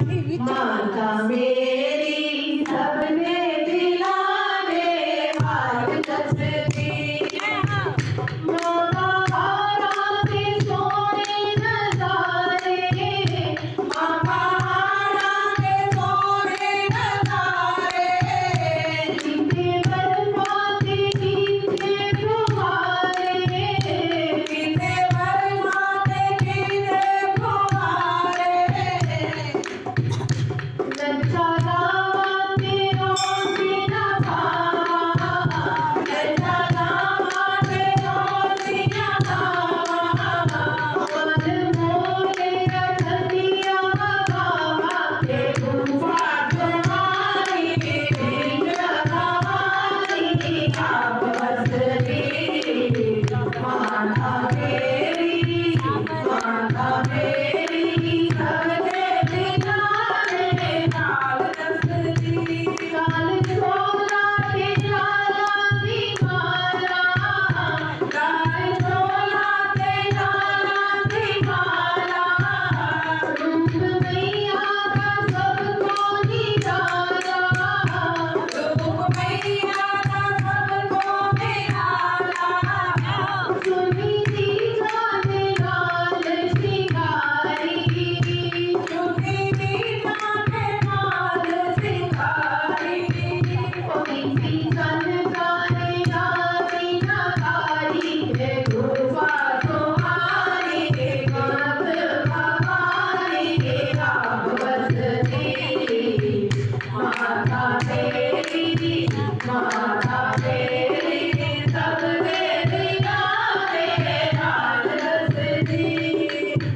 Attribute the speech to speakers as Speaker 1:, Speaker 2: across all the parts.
Speaker 1: माता मेरी सबने दिलाने हार कसती माता हारा के सोने नजारे माता हारा के सोने नजारे जिनके बरमाते कीते फुहारे कीते बरमाते कीते फुहारे नजारा तेरा बिना भावा नजारा तेरा बिना भावा मन मोरे रखदिया बाबा के गुफा तुम्हारी बिन हमारी आप बसरी माता मेरी सबने दिलाने नाल कसदी काल छोला के लाला दी माला काल छोला के लाला दी माला रूप मैया का सबको निराला रूप मैया का सबको निराला सुनी दी जाने लाल सिंगारी सुनी दी जाने लाल सिंगारी कोई सी जानकारी आती ना कारी है गुफा तुम्हारी मत भवानी आप बसती माता तेरी सबने दिलाने हार कसदी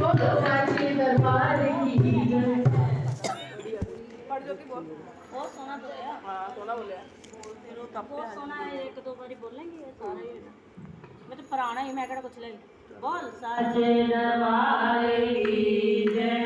Speaker 1: बोलो साची दरबार की
Speaker 2: बहुत सोना बोलिया।
Speaker 3: हाँ सोना बोलिया
Speaker 2: फिर वो बहुत सोना है, एक दो बारी बोलेंगे सारे मैं तो पुराना ही मैं कड़ा कुछ ले बोल साजे दरबार की जय